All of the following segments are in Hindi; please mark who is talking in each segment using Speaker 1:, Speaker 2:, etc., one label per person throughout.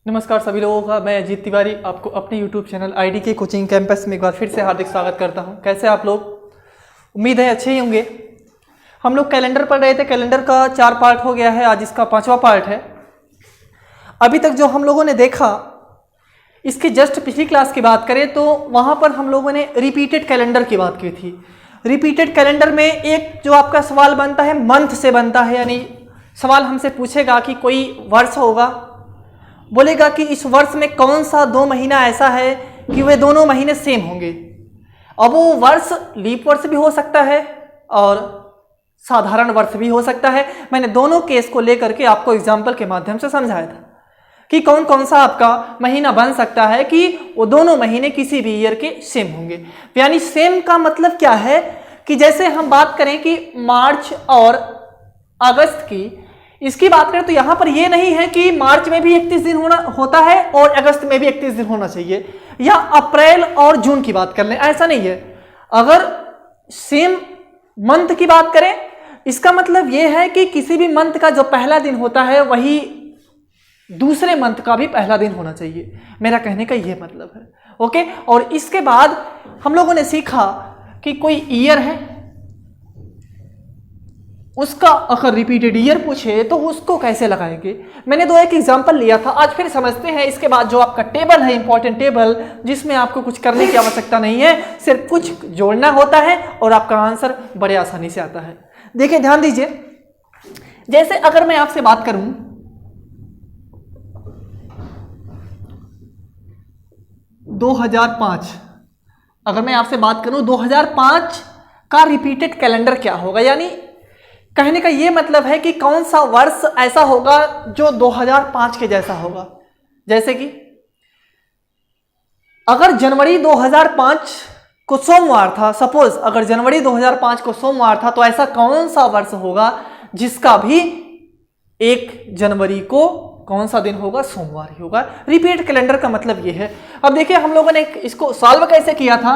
Speaker 1: नमस्कार सभी लोगों का, मैं अजीत तिवारी आपको अपने YouTube चैनल आईडी के कोचिंग कैंपस में एक बार फिर से हार्दिक स्वागत करता हूं। कैसे आप लोग? उम्मीद है अच्छे ही होंगे। हम लोग कैलेंडर पढ़ रहे थे। कैलेंडर का 4 पार्ट हो गया है, आज इसका 5वां पार्ट है। अभी तक जो हम लोगों ने देखा, इसके जस्ट पिछली क्लास की बात करें तो वहाँ पर हम लोगों ने रिपीटेड कैलेंडर की बात की थी। रिपीटेड कैलेंडर में एक जो आपका सवाल बनता है मंथ से बनता है, यानी सवाल हमसे पूछेगा कि कोई वर्ष होगा, बोलेगा कि इस वर्ष में कौन सा 2 महीना ऐसा है कि वे दोनों महीने सेम होंगे। अब वो वर्ष लीप वर्ष भी हो सकता है और साधारण वर्ष भी हो सकता है। मैंने दोनों केस को लेकर के आपको एग्जाम्पल के माध्यम से समझाया था कि कौन कौन सा आपका महीना बन सकता है कि वो दोनों महीने किसी भी ईयर के सेम होंगे। यानी सेम का मतलब क्या है कि जैसे हम बात करें कि मार्च और अगस्त की, इसकी बात करें तो यहां पर यह नहीं है कि मार्च में भी 31 दिन होता है और अगस्त में भी 31 दिन होना चाहिए, या अप्रैल और जून की बात कर लें, ऐसा नहीं है। अगर सेम मंथ की बात करें, इसका मतलब यह है कि किसी भी मंथ का जो पहला दिन होता है वही दूसरे मंथ का भी पहला दिन होना चाहिए। मेरा कहने का यह मतलब है। ओके, और इसके बाद हम लोगों ने सीखा कि कोई ईयर है, उसका अगर रिपीटेड ईयर पूछे तो उसको कैसे लगाएंगे। मैंने 2 एक एग्जांपल लिया था, आज फिर समझते हैं। इसके बाद जो आपका टेबल है, इंपॉर्टेंट टेबल, जिसमें आपको कुछ करने की आवश्यकता नहीं है, सिर्फ कुछ जोड़ना होता है और आपका आंसर बड़े आसानी से आता है। देखिए, ध्यान दीजिए। जैसे अगर मैं आपसे बात करूं 2005, अगर मैं आपसे बात करूं 2005 का रिपीटेड कैलेंडर क्या होगा, यानी कहने का यह मतलब है कि कौन सा वर्ष ऐसा होगा जो 2005 के जैसा होगा। जैसे कि अगर जनवरी 2005 को सोमवार था, सपोज अगर जनवरी 2005 को सोमवार था, तो ऐसा कौन सा वर्ष होगा जिसका भी 1 जनवरी को कौन सा दिन होगा? सोमवार ही होगा। रिपीट कैलेंडर का मतलब यह है। अब देखिए, हम लोगों ने इसको सॉल्व कैसे किया था।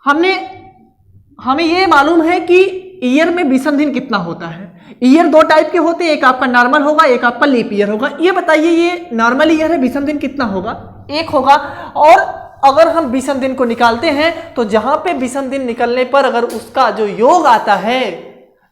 Speaker 1: हमें यह मालूम है कि ईयर में विषम दिन कितना होता है। ईयर 2 टाइप के होते हैं, एक आपका नॉर्मल होगा, एक आपका लीप ईयर होगा। ये बताइए, ये नॉर्मल ईयर है, विषम दिन कितना होगा? 1 होगा। और अगर हम विषम दिन को निकालते हैं तो जहां पे विषम दिन निकलने पर अगर उसका जो योग आता है,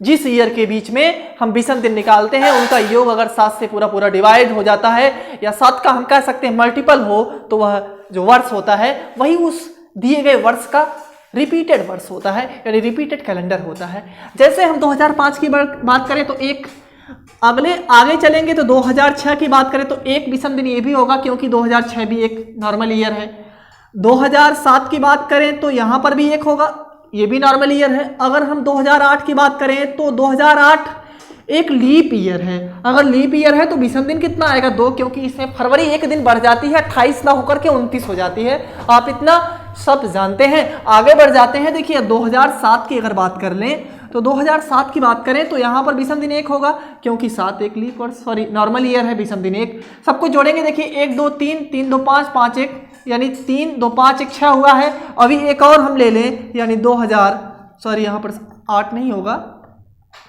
Speaker 1: जिस ईयर के बीच में हम विषम दिन निकालते हैं, उनका योग अगर 7 से पूरा डिवाइड हो जाता है, या 7 का हम कह सकते हैं मल्टीपल हो, तो वह जो वर्ष होता है वही उस दिए गए वर्ष का रिपीटेड वर्ष होता है, यानी रिपीटेड कैलेंडर होता है। जैसे हम 2005 की बात करें तो एक आगे चलेंगे तो 2006 की बात करें तो एक विषम दिन ये भी होगा, क्योंकि 2006 भी एक नॉर्मल ईयर है। 2007 की बात करें तो यहाँ पर भी 1 होगा, ये भी नॉर्मल ईयर है। अगर हम 2008 की बात करें तो 2008 एक लीप ईयर है। अगर लीप ईयर है तो विषम दिन कितना आएगा? 2, क्योंकि इसमें फरवरी 1 दिन बढ़ जाती है, 28 ना होकर के 29 हो जाती है। आप इतना सब जानते हैं। आगे बढ़ जाते हैं। देखिए, 2007 की अगर बात कर लें तो 2007 की बात करें तो यहाँ पर विषम दिन 1 होगा, क्योंकि 7 एक लीप वर्ष, सॉरी नॉर्मल ईयर है, विषम दिन 1। सबको जोड़ेंगे, देखिए 1 2 3 3 2 5 5 1, यानी 3 2 5 1 6 हुआ है। अभी एक और हम ले लें, यानी 2000, सॉरी यहाँ पर 8 नहीं होगा,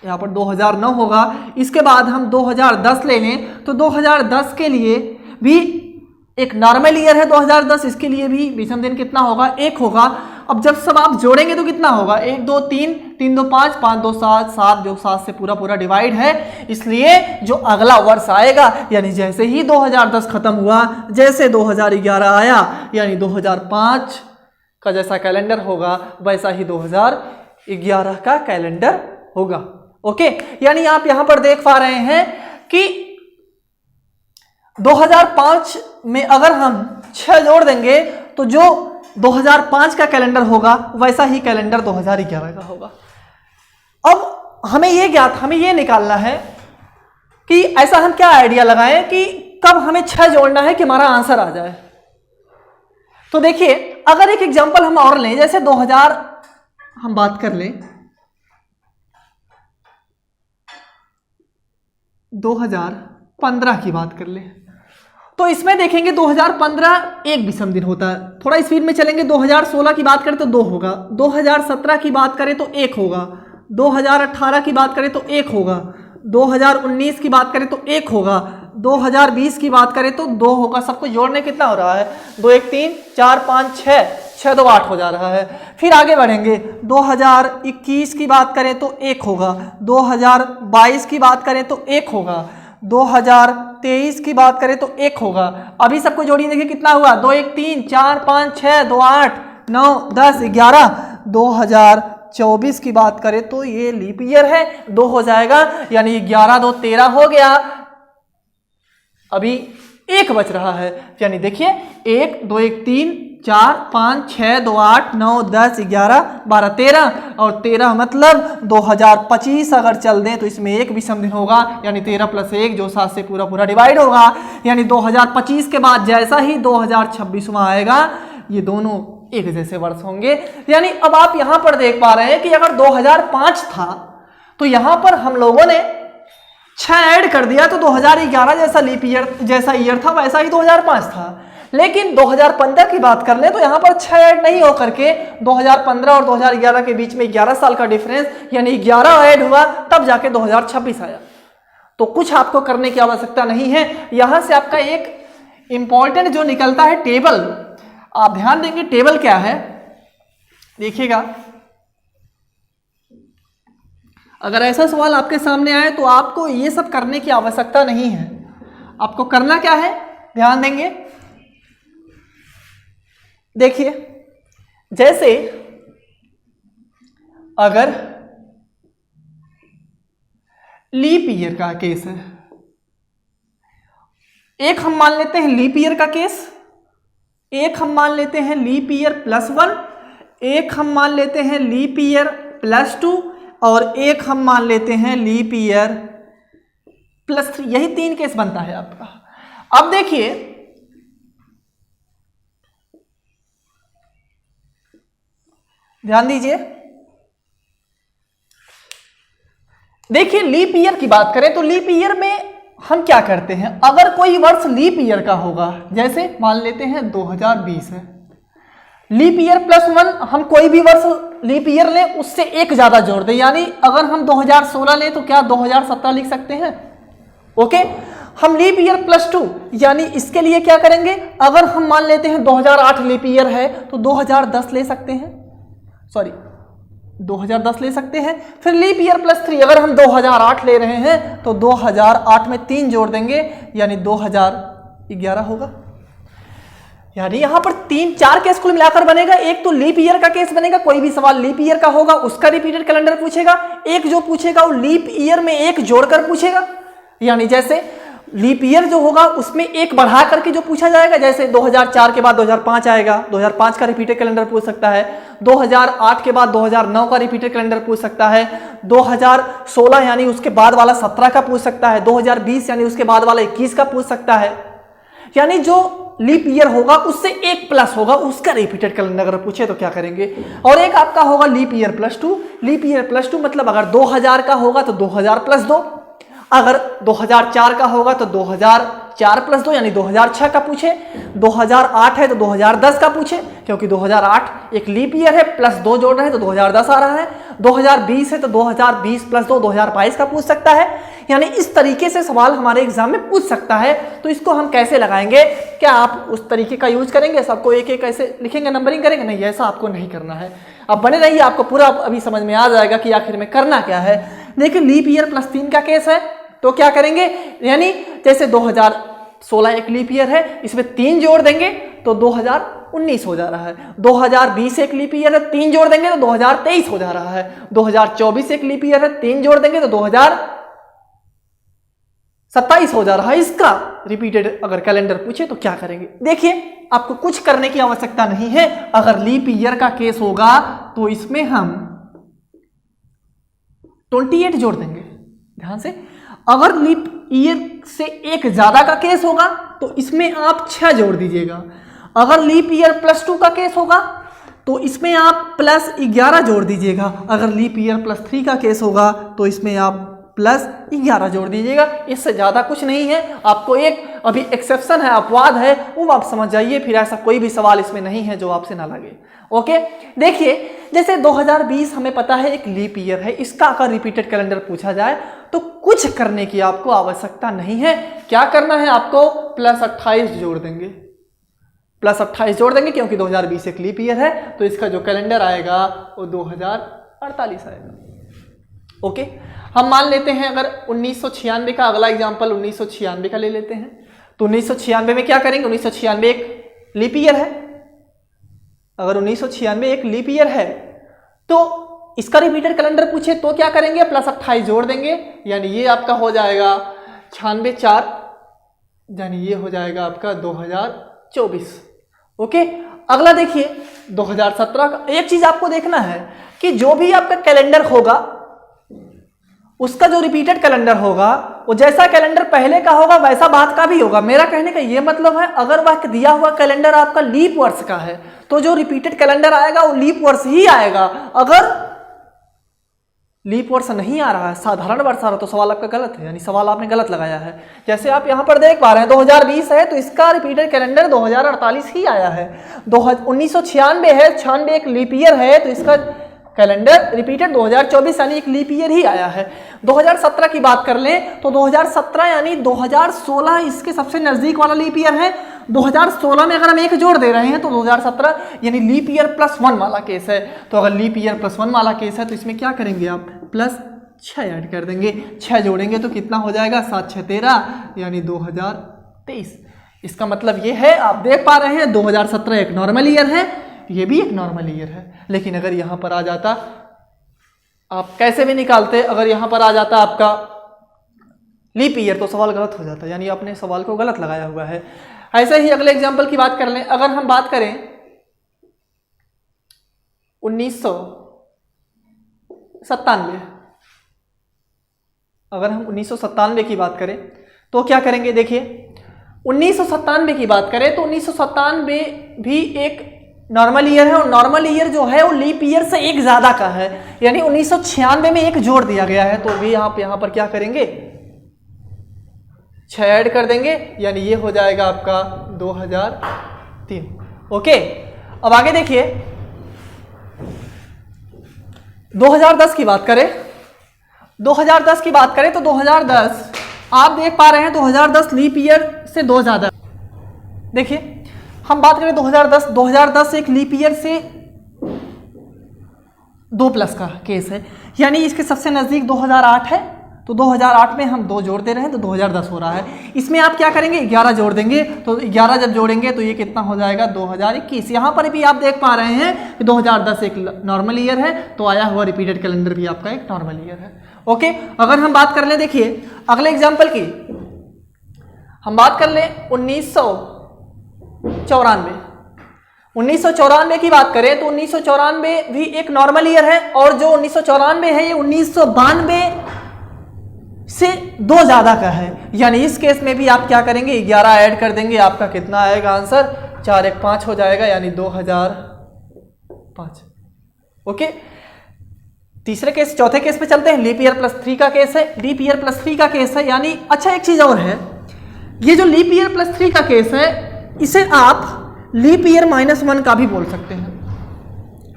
Speaker 1: यहाँ पर 2009 होगा। इसके बाद हम 2010 ले लें तो 2010 के लिए भी एक नॉर्मल ईयर है 2010, इसके लिए भी विषम दिन कितना होगा? 1 होगा। अब जब सब आप जोड़ेंगे तो कितना होगा? 1 2 3 3 2 5 5 2 7 7, जो 7 से पूरा डिवाइड है, इसलिए जो अगला वर्ष आएगा, यानी जैसे ही 2010 खत्म हुआ, जैसे 2011 आया, यानी 2005 का जैसा कैलेंडर होगा वैसा ही 2011 का कैलेंडर होगा। ओके, यानी आप यहां पर देख पा रहे हैं कि 2005 में अगर हम 6 जोड़ देंगे तो जो 2005 का कैलेंडर होगा वैसा ही कैलेंडर 2011 का होगा। अब हमें ये निकालना है कि ऐसा हम क्या आइडिया लगाएं कि कब हमें 6 जोड़ना है कि हमारा आंसर आ जाए। तो देखिए, अगर एक एग्जांपल हम और लें, जैसे 2000 हम बात कर लें, 2015 की बात कर लें तो इसमें देखेंगे 2015 एक विषम दिन होता है। थोड़ा स्पीड में चलेंगे, 2016 की बात करें तो 2 होगा, 2017 की बात करें तो 1 होगा, 2018 की बात करें तो 1 होगा, 2019 की बात करें तो 1 होगा, 2020 की बात करें तो 2 होगा, सबको जोड़ने कितना हो रहा है, 2 1 3 4 5 6, 6 2 8 हो जा रहा है। फिर आगे बढ़ेंगे, 2021 की बात करें तो 1 होगा, 2022 की बात करें तो 1 होगा, 2023 की बात करें तो 1 होगा। अभी सबको जोड़िए, देखिए कितना हुआ, 2 1 3 4 5 6 2 8 9 10 11। 2024 की बात करें तो ये लीप ईयर है, 2 हो जाएगा, यानी 11 2 13 हो गया। अभी 1 बच रहा है, यानी देखिए 1 2 1 3 4 5 6 2 8 9 10 11 12 13, और 13 मतलब 2025 अगर चल दें तो इसमें एक विषम दिन होगा, यानी 13 + 1 जो 7 से पूरा पूरा डिवाइड होगा, यानी 2025 के बाद जैसा ही 2026 आएगा ये दोनों एक जैसे वर्ष होंगे। यानी अब आप यहां पर देख पा रहे हैं कि अगर 2005 था तो यहां पर हम लोगों ने 6 ऐड कर दिया तो 2011 जैसा लीप ईयर जैसा ईयर था वैसा ही 2005 था। लेकिन 2015 की बात कर ले तो यहां पर 6 ऐड नहीं हो करके 2015 और 2011 के बीच में 11 साल का डिफरेंस, यानी 11 ऐड हुआ, तब जाके 2026 आया। तो कुछ आपको करने की आवश्यकता नहीं है। यहां से आपका एक इंपॉर्टेंट जो निकलता है टेबल, आप ध्यान देंगे टेबल क्या है, देखिएगा। अगर ऐसा सवाल आपके सामने आए तो आपको ये सब करने की आवश्यकता नहीं है। आपको करना क्या है, ध्यान देंगे, देखिए जैसे अगर लीप ईयर का केस है, एक हम मान लेते हैं लीप ईयर का केस, एक हम मान लेते हैं लीप ईयर +1, एक हम मान लेते हैं लीप ईयर +2, और एक हम मान लेते हैं लीप ईयर +3। यही 3 केस बनता है आपका। अब देखिए ध्यान दीजिए, देखिए लीप ईयर की बात करें तो लीप ईयर में हम क्या करते हैं, अगर कोई वर्ष लीप ईयर का होगा, जैसे मान लेते हैं 2020 है, लीप ईयर +1, हम कोई भी वर्ष लीप ईयर लें उससे एक ज्यादा जोड़ दें, यानी अगर हम 2016 लें तो क्या 2017 लिख सकते हैं, ओके। हम लीप ईयर +2, यानी इसके लिए क्या करेंगे, अगर हम मान लेते हैं 2008 लीप ईयर है तो 2010 ले सकते हैं, सॉरी 2010 ले सकते हैं। फिर लीप ईयर +3, अगर हम 2008 ले रहे हैं तो 2008 में 3 जोड़ देंगे, यानी 2011 होगा। यानी यहां पर 3-4 केस कुल मिलाकर बनेगा। एक तो लीप ईयर का केस बनेगा, कोई भी सवाल लीप ईयर का होगा उसका रिपीटेड कैलेंडर पूछेगा। एक जो पूछेगा वो लीप ईयर में एक जोड़कर पूछेगा, यानी जैसे लीप ईयर जो होगा उसमें एक बढ़ा करके जो पूछा जाएगा, जैसे 2004 के बाद 2005 आएगा, 2005 का रिपीटेड कैलेंडर पूछ सकता है, 2008 के बाद 2009 का रिपीटेड कैलेंडर पूछ सकता है, 2016 यानी उसके बाद वाला 17 का पूछ सकता है, 2020 यानी उसके बाद वाला 21 का पूछ सकता है। यानी जो लीप ईयर होगा उससे एक प्लस होगा, उसका रिपीटेड कैलेंडर अगर पूछे तो क्या करेंगे। और एक आपका होगा लीप ईयर +2, लीप ईयर +2 मतलब अगर 2000 का होगा तो 2000 + 2, अगर 2004 का होगा तो 2004 + 2 यानी 2006 का पूछे, 2008 है तो 2010 का पूछे, क्योंकि 2008 एक लीप ईयर है, +2 जोड़ रहे हैं तो 2010 आ रहा है, 2020 है तो 2020 + 2 2022 का पूछ सकता है। यानी इस तरीके से सवाल हमारे एग्जाम में पूछ सकता है। तो इसको हम कैसे लगाएंगे, क्या आप उस तरीके का यूज करेंगे, सबको एक एक ऐसे लिखेंगे नंबरिंग करेंगे, नहीं ऐसा आपको नहीं करना है। अब बने रहिए, आपको पूरा अभी समझ में आ जाएगा कि आखिर में करना क्या है। देखिए लीप ईयर +3 का केस है तो क्या करेंगे, यानी जैसे 2016 एक लीप ईयर है, इसमें 3 जोड़ देंगे तो 2019 हो जा रहा है, 2020 एक लीप ईयर है, 3 जोड़ देंगे तो 2023 हो जा रहा है, 2024 एक लीप ईयर है, 3 जोड़ देंगे तो 2027 हो जा रहा है। इसका रिपीटेड अगर कैलेंडर पूछे तो क्या करेंगे, देखिए आपको कुछ करने की आवश्यकता नहीं है। अगर लीप ईयर का केस होगा तो इसमें हम 28 जोड़ देंगे, ध्यान से। अगर लीप ईयर से एक ज्यादा का केस होगा तो इसमें आप 6 जोड़ दीजिएगा। अगर लीप ईयर +2 का केस होगा तो इसमें आप +11 जोड़ दीजिएगा। अगर लीप ईयर +3 का केस होगा तो इसमें आप +11 जोड़ दीजिएगा। इससे ज्यादा कुछ नहीं है। आपको एक अभी एक्सेप्शन है, अपवाद है, वो आप समझ जाइए, फिर ऐसा कोई भी सवाल इसमें नहीं है जो आपसे ना लगे। ओके, देखिए जैसे 2020 हमें पता है एक लीप ईयर है, इसका अगर रिपीटेड कैलेंडर पूछा जाए तो कुछ करने की आपको आवश्यकता नहीं है। क्या करना है आपको, प्लस 28 जोड़ देंगे, प्लस 28 जोड़ देंगे, क्योंकि 2020 एक लीप ईयर है, तो इसका जो कैलेंडर आएगा वो 2048 आएगा। ओके, हम मान लेते हैं अगर 1996 का, अगला एग्जांपल 1996 का ले लेते हैं। तो 1996 में क्या करेंगे, 1996 एक लीप ईयर है। अगर 1996 एक लीप ईयर है तो इसका रिपीटेड कैलेंडर पूछे तो क्या करेंगे, प्लस 28 जोड़ देंगे, यानी ये आपका हो जाएगा 96×4, यानी ये हो जाएगा आपका 2024। ओके, अगला देखिए 2017 का। एक चीज आपको देखना है कि जो भी आपका कैलेंडर होगा उसका जो रिपीटेड कैलेंडर होगा वो जैसा कैलेंडर पहले का होगा वैसा बाद का भी होगा। मेरा कहने का ये मतलब है, अगर वह दिया हुआ कैलेंडर आपका लीप वर्ष का है तो जो रिपीटेड कैलेंडर आएगा वो लीप वर्ष ही आएगा। अगर लीप वर्ष नहीं आ रहा है, साधारण वर्ष आ रहा है, तो सवाल आपका गलत है, यानी सवाल आपने गलत लगाया है। जैसे आप यहां पर देख पा रहे हैं 2020 है तो इसका रिपीटेड कैलेंडर 2048 ही आया है। 1996 है, 96 एक लीप ईयर है तो इसका कैलेंडर रिपीटेड 2024 यानी एक लीप ईयर ही आया है। 2017 की बात कर लें तो 2017 यानी 2016 इसके सबसे नजदीक वाला लीप ईयर है। 2016 में अगर हम एक जोड़ दे रहे हैं तो 2017 यानी लीप ईयर +1 वाला केस है। तो अगर लीप ईयर +1 वाला केस है तो इसमें क्या करेंगे आप, +6 ऐड कर देंगे, 6 जोड़ेंगे तो कितना हो जाएगा, 7 6 13 यानी 2023। इसका मतलब ये है, आप देख पा रहे हैं 2017 एक नॉर्मल ईयर है, ये भी एक नॉर्मल ईयर है। लेकिन अगर यहां पर आ जाता, आप कैसे भी निकालते, अगर यहां पर आ जाता आपका लीप ईयर तो सवाल गलत हो जाता, यानी आपने सवाल को गलत लगाया हुआ है। ऐसे ही अगले एग्जांपल की बात कर लें। अगर हम बात करें 1997, अगर हम 1997 की बात करें तो क्या करेंगे, देखिए 1997 की बात करें तो 1997 भी एक नॉर्मल ईयर है, और नॉर्मल ईयर जो है वो लीप ईयर से एक ज्यादा का है, यानी 1996 में एक जोड़ दिया गया है। तो भी आप यहां पर क्या करेंगे, 6 ऐड कर देंगे, यानी ये हो जाएगा आपका 2003। ओके, अब आगे देखिए 2010 की बात करें। 2010 की बात करें तो 2010 आप देख पा रहे हैं 2010 लीप ईयर से 2 ज्यादा। देखिए हम बात करें 2010 एक लीप ईयर से 2+ का केस है, यानी इसके सबसे नजदीक 2008 है। तो 2008 में हम 2 जोड़ दे रहे हैं तो 2010 हो रहा है। इसमें आप क्या करेंगे, 11 जोड़ देंगे, तो 11 जब जोड़ेंगे तो ये कितना हो जाएगा, 2021। यहां पर भी आप देख पा रहे हैं कि 2010 एक नॉर्मल ईयर है, तो आया हुआ रिपीटेड कैलेंडर भी आपका एक नॉर्मल ईयर है। ओके, अगर हम बात कर ले, देखिए अगले एग्जाम्पल की हम बात कर ले 1994 की बात करें तो 1994 भी एक नॉर्मल ईयर है, और जो 1994 है ये 1992 से 2 ज्यादा का है, यानी इस केस में भी आप क्या करेंगे, 11 ऐड कर देंगे, आपका कितना आएगा आंसर, 4 1 5 हो जाएगा, यानी 2005। ओके, तीसरे केस, चौथे केस पे चलते हैं। लीप ईयर +3 का केस है, लीप ईयर +3 का केस है, यानी अच्छा एक चीज और है, ये जो लीप ईयर +3 का केस है इसे आप लीप ईयर -1 का भी बोल सकते हैं,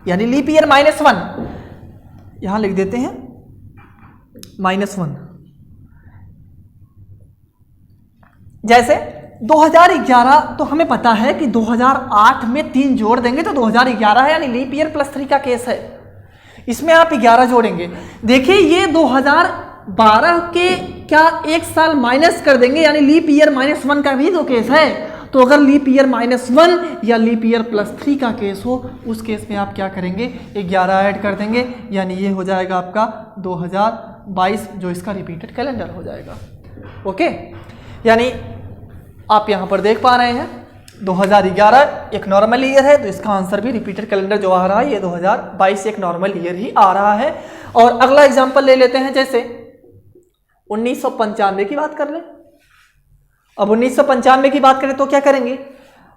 Speaker 1: यानी लीप ईयर -1 यहां लिख देते हैं -1। जैसे 2011 तो हमें पता है कि 2008 में 3 जोड़ देंगे तो 2011 है, यानी लीप ईयर +3 का केस है। इसमें आप 11 जोड़ेंगे, देखिए ये 2012 के क्या एक साल माइनस कर देंगे, यानी लीप ईयर -1 का भी तो केस है। तो अगर लीप ईयर -1 या लीप ईयर +3 का केस हो, उस केस में आप क्या करेंगे, 11 ऐड कर देंगे, यानी ये हो जाएगा आपका 2022, जो इसका रिपीटेड कैलेंडर हो जाएगा। ओके, यानी आप यहां पर देख पा रहे हैं 2011 एक नॉर्मल ईयर है, तो इसका आंसर भी रिपीटेड कैलेंडर जो आ रहा है ये 2022 एक नॉर्मल ईयर ही आ रहा है। और अगला एग्जांपल ले लेते हैं, जैसे 1995 की बात कर लें। अब 1995 की बात करें तो क्या करेंगे,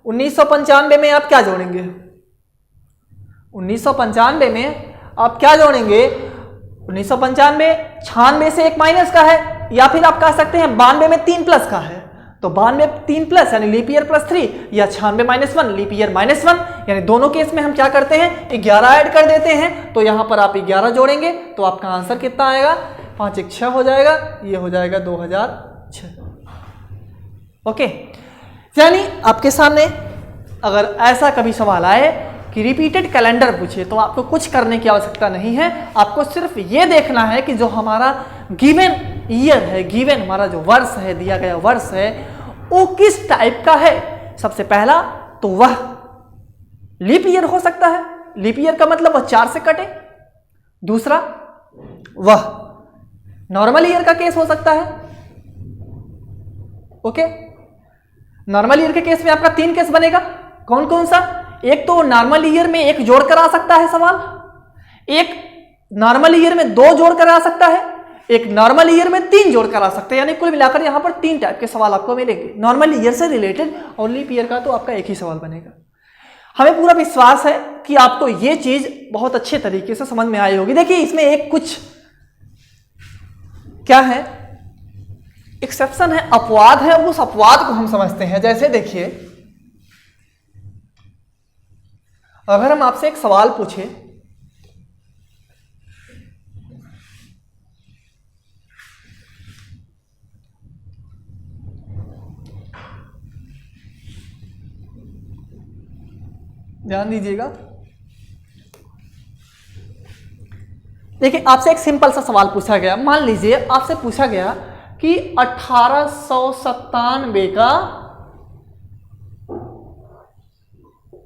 Speaker 1: 1995 में आप क्या जोड़ेंगे, 1995 में आप क्या जोड़ेंगे, 1995 96 से एक माइनस का है, या फिर आप कह सकते हैं 92 में 3+ का है। तो 92 3+ यानी लीप ईयर +3, या 96 -1 लीप ईयर -1, यानी दोनों केस में हम क्या करते हैं, 11 ऐड कर देते हैं। तो यहां पर आप 11 जोड़ेंगे तो आपका आंसर कितना आएगा, 5 1 6 हो जाएगा, ये हो जाएगा 2006। ओके, यानी आपके सामने अगर ऐसा कभी सवाल आए कि रिपीटेड कैलेंडर पूछे तो आपको कुछ करने की आवश्यकता नहीं है, आपको सिर्फ ये देखना है कि जो हमारा गिवन ईयर है, गिवन हमारा जो वर्ष है, दिया गया वर्ष है, वो किस टाइप का है। सबसे पहला तो वह लीप ईयर हो सकता है, लीप ईयर का मतलब वह 4 से कटे। दूसरा वह नॉर्मल ईयर का केस हो सकता है। ओके, नॉर्मल ईयर के केस में आपका 3 केस बनेगा। कौन कौन सा? एक तो नॉर्मल ईयर में 1 जोड़कर आ सकता है सवाल, एक नॉर्मल ईयर में 2 जोड़कर आ सकता है, एक नॉर्मल ईयर में 3 जोड़कर आ सकते हैं। यानी कुल मिलाकर यहां पर 3 टाइप के सवाल आपको मिलेंगे नॉर्मल ईयर से रिलेटेड, और लीप ईयर का तो आपका एक ही सवाल बनेगा। हमें पूरा विश्वास है कि आपको यह चीज बहुत अच्छे तरीके से समझ में आई होगी। देखिए इसमें एक कुछ क्या है, एक्सेप्शन है, अपवाद है, उस अपवाद को हम समझते हैं। जैसे देखिए, अगर हम आपसे एक सवाल पूछे ध्यान दीजिएगा, देखिए आपसे एक सिंपल सा सवाल पूछा गया। मान लीजिए आपसे पूछा गया कि 1897 का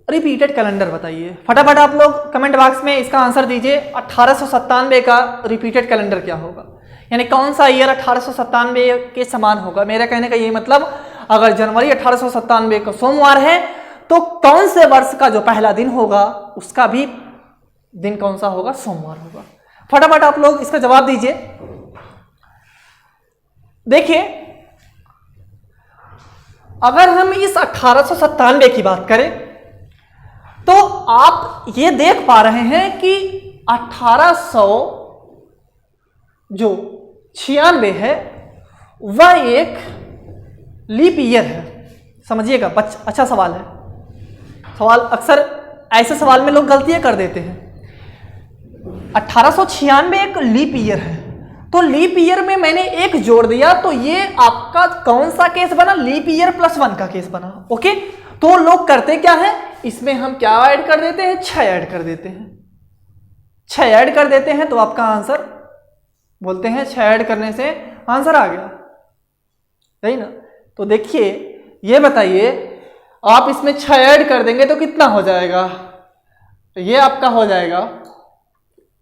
Speaker 1: रिपीटेड कैलेंडर बताइए। फटाफट आप लोग कमेंट बॉक्स में इसका आंसर दीजिए। 1897 का रिपीटेड कैलेंडर क्या होगा, यानी कौन सा ईयर 1897 के समान होगा। मेरा कहने का यही मतलब, अगर जनवरी 1897 का सोमवार है तो कौन से वर्ष का जो पहला दिन होगा उसका भी दिन कौन सा होगा, सोमवार होगा। फटाफट आप लोग इसका जवाब दीजिए। देखिए अगर हम इस 1897 की बात करें तो आप ये देख पा रहे हैं कि 1896 है वह एक लीप ईयर है। समझिएगा, अच्छा सवाल है। सवाल अक्सर ऐसे सवाल में लोग गलतियां कर देते हैं। 1896 एक लीप ईयर है, तो लीप ईयर में मैंने 1 जोड़ दिया तो ये आपका कौन सा केस बना, लीप ईयर +1 का केस बना। ओके, तो लोग करते क्या है, इसमें हम क्या ऐड कर देते हैं, 6 ऐड कर देते हैं। 6 ऐड कर देते हैं तो आपका आंसर बोलते हैं 6 ऐड करने से आंसर आ गया, सही ना। तो देखिए ये बताइए, आप इसमें 6 ऐड कर देंगे तो कितना हो जाएगा, तो ये आपका हो जाएगा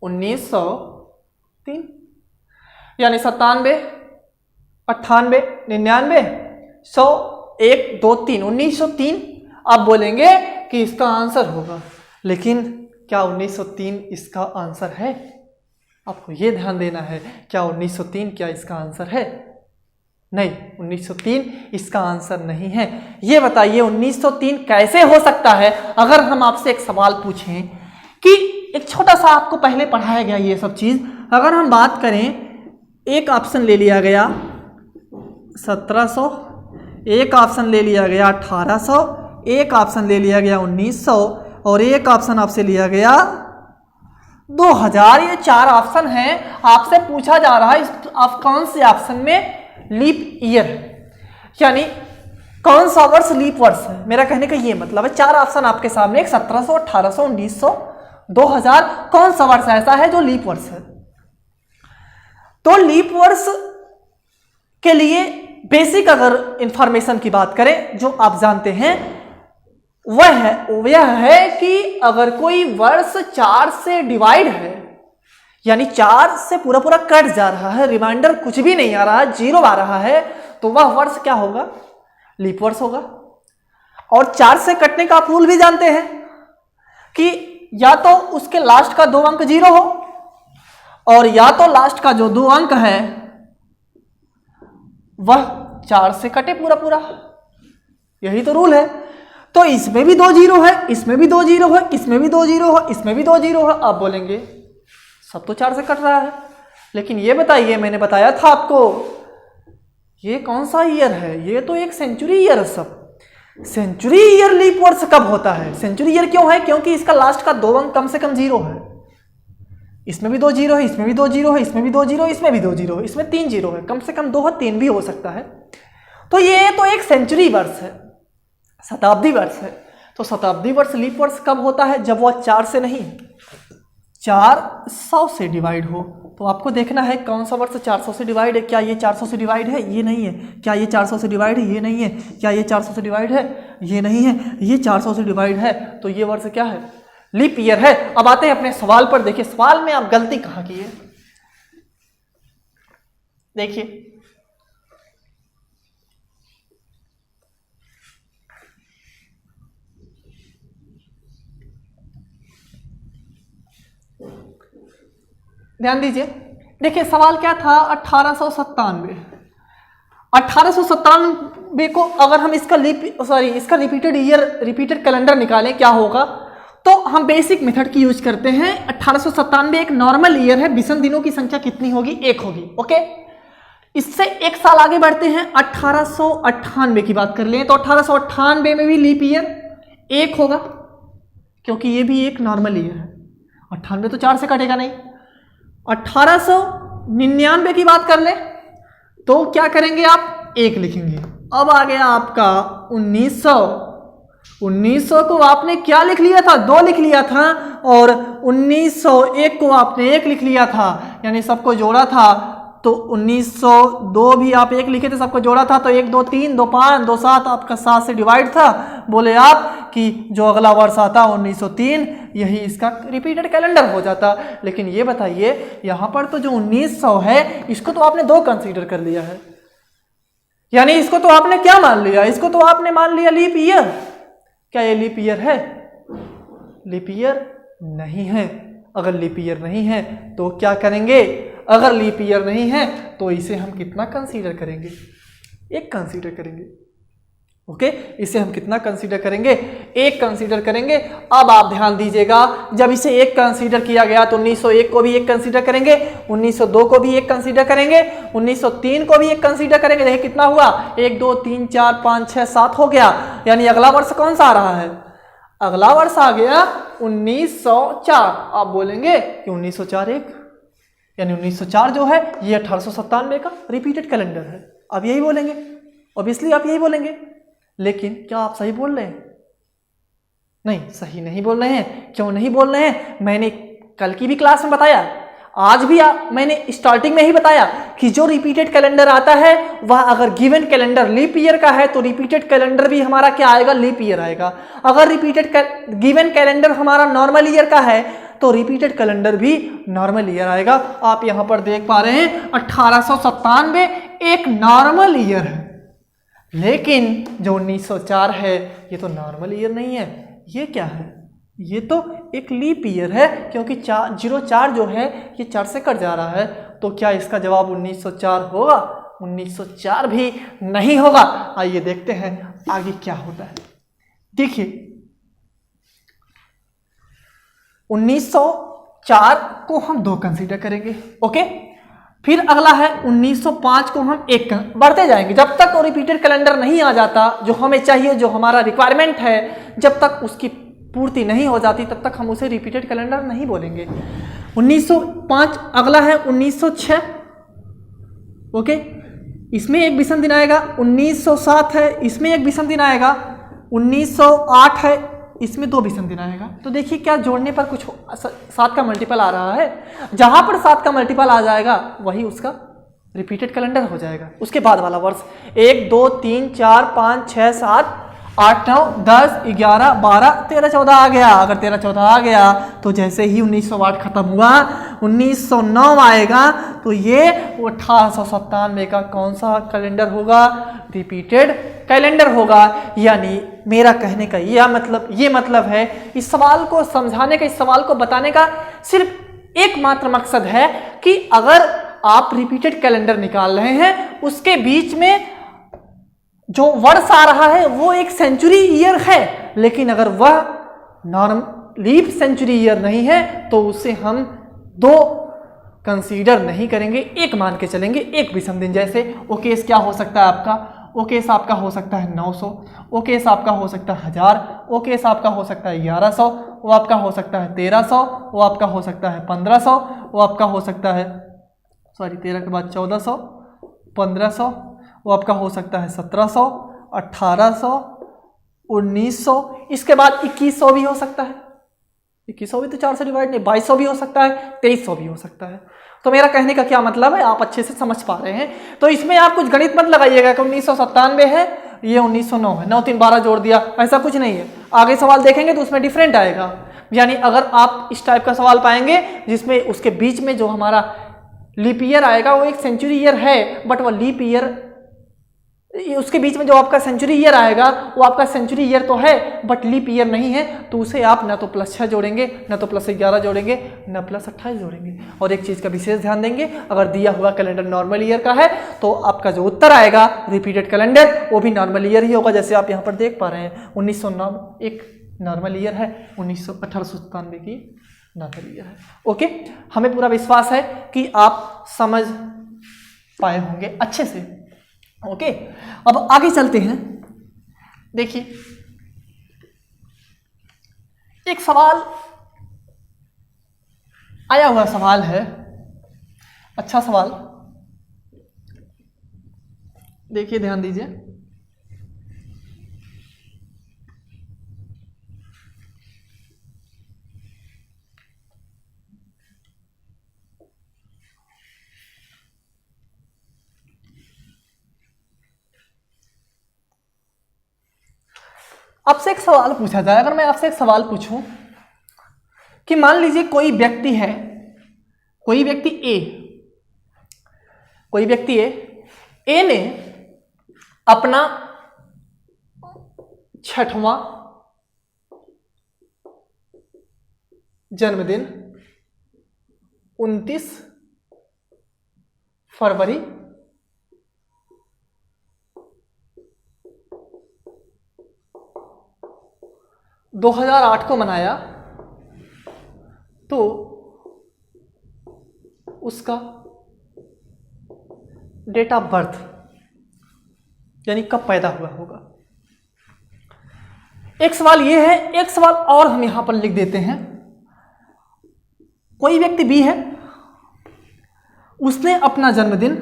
Speaker 1: 1903, यानी 97, 98, 99, 100, 1, 2, 3, 1903 आप बोलेंगे कि इसका आंसर होगा। लेकिन क्या 1903 इसका आंसर है? आपको यह ध्यान देना है, क्या 1903 क्या इसका आंसर है? नहीं, 1903 इसका आंसर नहीं है। यह बताइए 1903 कैसे हो सकता है। अगर हम आपसे एक सवाल पूछें कि एक छोटा सा आपको पहले पढ़ाया गया ये सब चीज, अगर हम बात करें, एक ऑप्शन ले लिया गया 1700, एक ऑप्शन ले लिया गया 1800, एक ऑप्शन ले लिया गया 1900 और एक ऑप्शन आपसे लिया गया 2000। ये 4 ऑप्शन हैं। आपसे पूछा जा रहा है आप कौन से ऑप्शन में लीप ईयर है, यानी कौन सा वर्ष लीप वर्ष है। मेरा कहने का ये मतलब है 4 ऑप्शन आपके सामने, 1700, 1800, 1900, 2000, कौन सा वर्ष ऐसा है जो लीप वर्ष है। तो लीप वर्ष के लिए बेसिक अगर इंफॉर्मेशन की बात करें जो आप जानते हैं वह है कि अगर कोई वर्ष 4 से डिवाइड है, यानी 4 से पूरा पूरा कट जा रहा है, रिमाइंडर कुछ भी नहीं आ रहा है, 0 आ रहा है, तो वह वर्ष क्या होगा, लीप वर्ष होगा। और 4 से कटने का आप रूल भी जानते हैं कि या तो उसके लास्ट का 2 अंक 0 हो और या तो लास्ट का जो 2 अंक है वह 4 से कटे पूरा पूरा। यही तो रूल है। तो इसमें भी 2 0 है, इसमें भी 2 0 है, इसमें भी 2 0 है, इसमें भी 2 0 है। आप बोलेंगे सब तो 4 से कट रहा है, लेकिन ये बताइए, मैंने बताया था आपको ये कौन सा ईयर है, ये तो एक सेंचुरी ईयर है। सब सेंचुरी ईयर लीप वर्ष कब होता है? सेंचुरी ईयर क्यों है? क्योंकि इसका लास्ट का 2 अंक कम से कम 0 है। इसमें भी 2 जीरो है, इसमें भी 2 जीरो है, इसमें भी 2 जीरो, इसमें भी 2 जीरो है, इसमें 3 जीरो है, कम से कम 2 और 3 भी हो सकता है। तो ये तो एक सेंचुरी वर्ष है, शताब्दी वर्ष है। तो शताब्दी वर्ष लीप वर्ष कब होता है? जब वह 4 से नहीं 400 से डिवाइड हो। तो आपको देखना है कौन सा वर्ष 400 से डिवाइड है। क्या ये 400 से डिवाइड है? ये नहीं है। क्या ये 400 से डिवाइड है? ये नहीं है। क्या ये 400 से डिवाइड है? ये नहीं है। ये 400 से डिवाइड है। तो ये वर्ष क्या है? लीप ईयर है। अब आते हैं अपने सवाल पर। देखिए सवाल में आप गलती कहाँ की है, देखिए ध्यान दीजिए। देखिए सवाल क्या था? 1897 को अगर हम इसका इसका रिपीटेड ईयर, रिपीटेड कैलेंडर निकालें क्या होगा? तो हम बेसिक मेथड की यूज करते हैं। 1897 एक नॉर्मल ईयर है, विषम दिनों की संख्या कितनी होगी? 1 होगी। ओके, इससे 1 साल आगे बढ़ते हैं, 1898 की बात कर लें तो 1898 में भी लीप ईयर 1 होगा, क्योंकि ये भी एक नॉर्मल ईयर है। 98 तो 4 से कटेगा नहीं। 1899 की बात कर ले तो क्या करेंगे आप? 1 लिखेंगे। अब आ गया आपका 1900 को आपने क्या लिख लिया था? 2 लिख लिया था, और 1901 को आपने 1 लिख लिया था, यानी सबको जोड़ा था। तो 1902 भी आप 1 लिखे थे, सबको जोड़ा था तो 1 2 3 2 5 2 7 आपका 7 से डिवाइड था। बोले आप कि जो अगला वर्ष आता 1903, यही इसका रिपीटेड कैलेंडर हो जाता। लेकिन ये बताइए यहाँ पर तो जो 1900 है इसको तो आपने 2 कंसीडर कर लिया है, यानी इसको तो आपने क्या मान लिया? इसको तो आपने मान लिया लीप ईयर। क्या ये लीप ईयर है? लीप ईयर नहीं है। अगर लीप ईयर नहीं है तो क्या करेंगे? अगर लीप ईयर नहीं है तो इसे हम कितना कंसीडर करेंगे? 1 कंसीडर करेंगे। ओके, इसे हम कितना कंसीडर करेंगे? 1 कंसीडर करेंगे। अब आप ध्यान दीजिएगा, जब इसे 1 कंसीडर किया गया तो 1901 को भी 1 कंसीडर करेंगे, 1902 को भी 1 कंसीडर करेंगे, 1903 को भी 1 कंसीडर करेंगे। देखिए कितना हुआ? 1 2 3 4 5 6 7 हो गया। यानी अगला वर्ष कौन सा आ रहा है? अगला वर्ष आ गया 1904। आप बोलेंगे कि 1904 1, यानी 1904 जो है ये 1897 का रिपीटेड कैलेंडर है। अब यही बोलेंगे, ऑब्वियसली आप यही बोलेंगे। लेकिन क्या आप सही बोल रहे हैं? नहीं, सही नहीं बोल रहे हैं। क्यों नहीं बोल रहे हैं? मैंने कल की भी क्लास में बताया, आज भी मैंने स्टार्टिंग में ही बताया कि जो रिपीटेड कैलेंडर आता है वह अगर गिवन कैलेंडर लीप ईयर का है तो रिपीटेड कैलेंडर भी हमारा क्या आएगा? लीप ईयर आएगा। अगर रिपीटेड गिवन कैलेंडर हमारा नॉर्मल ईयर का है तो रिपीटेड कैलेंडर भी नॉर्मल ईयर आएगा। आप यहां पर देख पा रहे हैं 1897 एक नॉर्मल ईयर है, लेकिन जो 1904 है ये तो नॉर्मल ईयर नहीं है। ये क्या है? ये तो एक लीप ईयर है, क्योंकि 04 जो है ये 4 से कट जा रहा है। तो क्या इसका जवाब 1904 होगा? 1904 भी नहीं होगा। आइए देखते हैं आगे क्या होता है। देखिए 1904 को हम 2 कंसीडर करेंगे। ओके, फिर अगला है 1905 को हम 1 बढ़ते जाएंगे जब तक वो रिपीटेड कैलेंडर नहीं आ जाता जो हमें चाहिए, जो हमारा रिक्वायरमेंट है, जब तक उसकी पूर्ति नहीं हो जाती तब तक हम उसे रिपीटेड कैलेंडर नहीं बोलेंगे। 1905 अगला है 1906। ओके, इसमें 1 विषम दिन आएगा। 1907 है, इसमें 1 विषम दिन आएगा। 1908 है, इसमें 2 विषम दिन आएगा। तो देखिए क्या जोड़ने पर कुछ 7 का मल्टीपल आ रहा है। जहां पर 7 का मल्टीपल आ जाएगा वही उसका रिपीटेड कैलेंडर हो जाएगा। उसके बाद वाला वर्ष 1 2 3 4 5 6 7 8 9 10 11 12 13 14 आ गया। अगर 13 14 आ गया तो जैसे ही 1908 खत्म हुआ 1909 आएगा तो ये 1897 का कौन सा कैलेंडर होगा? रिपीटेड कैलेंडर होगा। यानी मेरा कहने का ये मतलब है, इस सवाल को समझाने का, इस सवाल को बताने का सिर्फ एकमात्र मकसद है कि अगर आप रिपीटेड कैलेंडर निकाल रहे हैं उसके बीच में जो वर्ष आ रहा है वो एक सेंचुरी ईयर है, लेकिन अगर वह लीप सेंचुरी ईयर नहीं है तो उसे हम 2 कंसीडर नहीं करेंगे, 1 मान के चलेंगे, 1 विषम दिन। जैसे वो केस क्या हो सकता है आपका? वो केस आपका हो सकता है 900, वो केस आपका हो सकता है 1000, वो केस आपका हो सकता है 1100, वो आपका हो सकता है 1300, वो आपका हो सकता है 1500, वो आपका हो सकता है 13 के बाद 1400, 1500, वो आपका हो सकता है 1700, 1800, 1900, इसके बाद 2100 भी हो सकता है। 2100 भी तो 4 से डिवाइड नहीं, 2200 भी हो सकता है, 2300 भी हो सकता है। तो मेरा कहने का क्या मतलब है, आप अच्छे से समझ पा रहे हैं। तो इसमें आप कुछ गणित मत लगाइएगा कि 1997 है, ये 1909 है, 9 3 12 जोड़ दिया, ऐसा कुछ नहीं है। आगे सवाल देखेंगे तो उसमें डिफरेंट आएगा। यानी अगर आप इस टाइप का सवाल पाएंगे जिसमें उसके बीच में जो हमारा लीप ईयर आएगा वो एक सेंचुरी ईयर है, बट वो लीप ईयर, उसके बीच में जो आपका सेंचुरी ईयर आएगा वो आपका सेंचुरी ईयर तो है बट लीप ईयर नहीं है, तो उसे आप ना तो +6 जोड़ेंगे, ना तो +11 जोड़ेंगे, ना +28 जोड़ेंगे। और एक चीज़ का विशेष ध्यान देंगे, अगर दिया हुआ कैलेंडर नॉर्मल ईयर का है तो आपका जो उत्तर आएगा रिपीटेड कैलेंडर वो भी नॉर्मल ईयर ही होगा। जैसे आप यहाँ पर देख पा रहे हैं 1909 एक नॉर्मल ईयर है, 1897 की नॉर्मल ईयर है। ओके, हमें पूरा विश्वास है कि आप समझ पाए होंगे अच्छे से। ओके, अब आगे चलते हैं। देखिए एक सवाल आया हुआ सवाल है, अच्छा सवाल, देखिए ध्यान दीजिए। आपसे एक सवाल पूछा जाए, अगर मैं आपसे एक सवाल पूछूं कि मान लीजिए कोई व्यक्ति है, कोई व्यक्ति ए ने अपना 6वां जन्मदिन 29 फरवरी 2008 को मनाया, तो उसका डेट ऑफ बर्थ यानी कब पैदा हुआ होगा। एक सवाल यह है, एक सवाल और हम यहां पर लिख देते हैं। कोई व्यक्ति बी है, उसने अपना जन्मदिन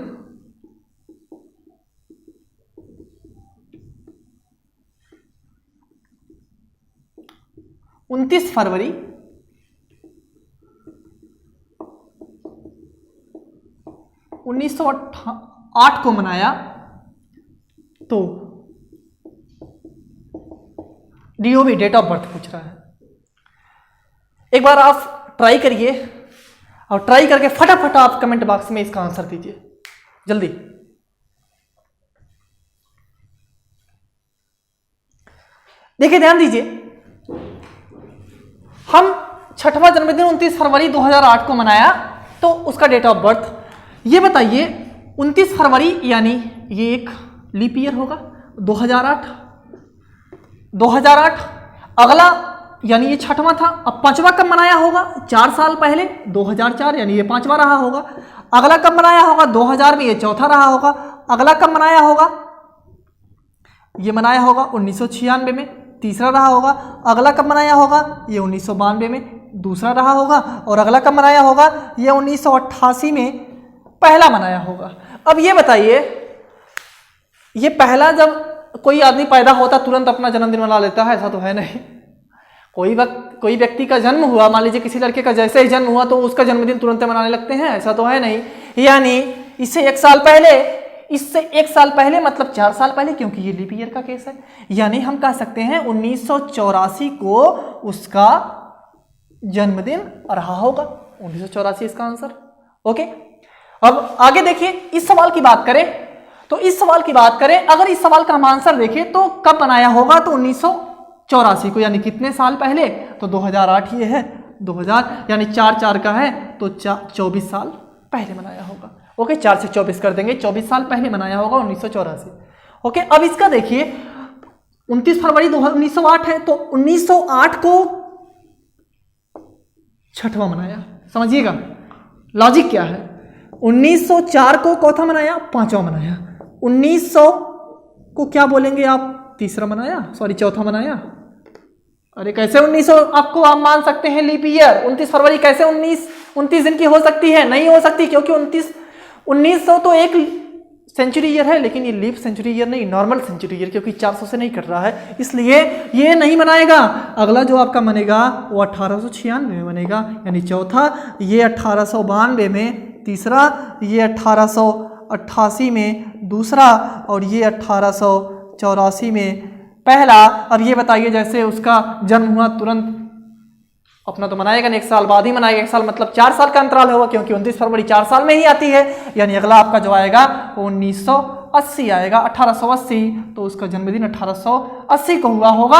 Speaker 1: 29 फरवरी 1908 को मनाया, तो डीओबी डेट ऑफ बर्थ पूछ रहा है। एक बार आप ट्राई करिए और ट्राई करके फटाफट आप कमेंट बॉक्स में इसका आंसर दीजिए जल्दी। देखिए ध्यान दीजिए, हम 6वां जन्मदिन 29 फरवरी 2008 को मनाया, तो उसका डेट ऑफ बर्थ ये बताइए। 29 फरवरी यानी ये एक लीप ईयर होगा, 2008 अगला यानी ये 6वां था। अब 5वां कब मनाया होगा, 4 साल पहले 2004 यानी ये 5वां रहा होगा। अगला कब मनाया होगा, 2000 में ये 4था रहा होगा। अगला कब मनाया होगा, ये मनाया होगा 1996 में, तीसरा रहा होगा। अगला कब मनाया होगा, ये 1992 में दूसरा रहा होगा। और अगला कब मनाया होगा, ये 1988 में पहला मनाया होगा। अब ये बताइए, ये पहला जब कोई आदमी पैदा होता तुरंत अपना जन्मदिन मना लेता है, ऐसा तो है नहीं। कोई व्यक्ति का जन्म हुआ, मान लीजिए किसी लड़के का जैसे ही जन्म हुआ तो उसका जन्मदिन तुरंत मनाने लगते हैं, ऐसा तो है नहीं। यानी इससे 1 साल पहले मतलब 4 साल पहले, क्योंकि ये लीप ईयर का केस है। यानी हम कह सकते हैं 1984 को उसका जन्मदिन रहा होगा। 1984 इसका आंसर। ओके, अब आगे देखिए, इस सवाल की बात करें तो अगर इस सवाल का हम आंसर देखें तो कब बनाया होगा, तो 1984 को, यानी कितने साल पहले, तो 2008 ये है, 2000 यानी 4 का है तो 24 साल पहले मनाया होगा। ओके, 4 से 24 कर देंगे, 24 साल पहले मनाया होगा 1984। ओके, अब इसका देखिए 29 फरवरी 1908 है, तो 1908 को 6वां मनाया। समझिएगा लॉजिक क्या है। 1904 को चौथा मनाया, 5वां मनाया। 1900 को क्या बोलेंगे आप? तीसरा मनाया, सॉरी चौथा मनाया। अरे कैसे 1900 आपको आप मान सकते हैं लीप ईयर? 29 फरवरी कैसे 29 दिन की हो सकती है? नहीं हो सकती, क्योंकि 1900 तो एक सेंचुरी ईयर है, लेकिन ये लीप सेंचुरी ईयर नहीं, नॉर्मल सेंचुरी ईयर, क्योंकि 400 से नहीं कट रहा है, इसलिए ये नहीं मनाएगा। अगला जो आपका मनेगा वो 1896 में बनेगा, यानी चौथा, ये 1892 में तीसरा, ये 1888 में दूसरा, और ये 1884 में पहला। अब ये बताइए, जैसे उसका जन्म हुआ तुरंत अपना तो मनाएगा नहीं, 1 साल बाद ही मनाएगा। 1 साल मतलब 4 साल का अंतराल होगा, क्योंकि 29 फरवरी 4 साल में ही आती है। यानी अगला आपका जो आएगा वो 1980 आएगा, 1880। तो उसका जन्मदिन 1880 को हुआ होगा,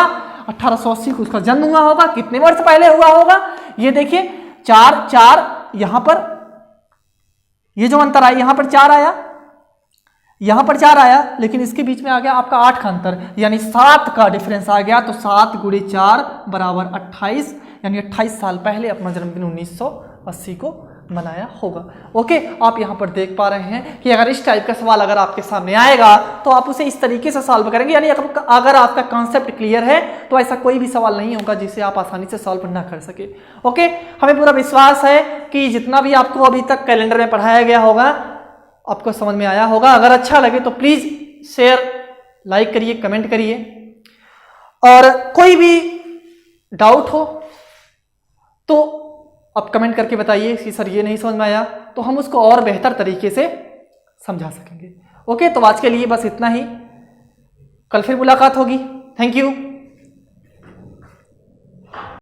Speaker 1: 1880 को उसका जन्म हुआ होगा। कितने वर्ष पहले हुआ होगा? ये देखिए 4 यहां पर, ये जो अंतर आया यहां पर 4 आया, यहां पर 4 आया, लेकिन इसके बीच में आ गया आपका 8 का अंतर, यानी 7 का डिफरेंस आ गया। तो 7 गुणे 4 बराबर 28, यानी 28 साल पहले अपना जन्मदिन 1980 को मनाया होगा। ओके, आप यहां पर देख पा रहे हैं कि अगर इस टाइप का सवाल अगर आपके सामने आएगा तो आप उसे इस तरीके से सॉल्व करेंगे। यानी अगर आपका कॉन्सेप्ट क्लियर है तो ऐसा कोई भी सवाल नहीं होगा जिसे आप आसानी से सॉल्व ना कर सके। ओके, हमें पूरा विश्वास है कि जितना भी आपको अभी तक कैलेंडर में पढ़ाया गया होगा आपको समझ में आया होगा। अगर अच्छा लगे तो प्लीज शेयर, लाइक करिए, कमेंट करिए, और कोई भी डाउट हो तो आप कमेंट करके बताइए कि सर ये नहीं समझ में आया, तो हम उसको और बेहतर तरीके से समझा सकेंगे। ओके, तो आज के लिए बस इतना ही, कल फिर मुलाकात होगी। Thank you.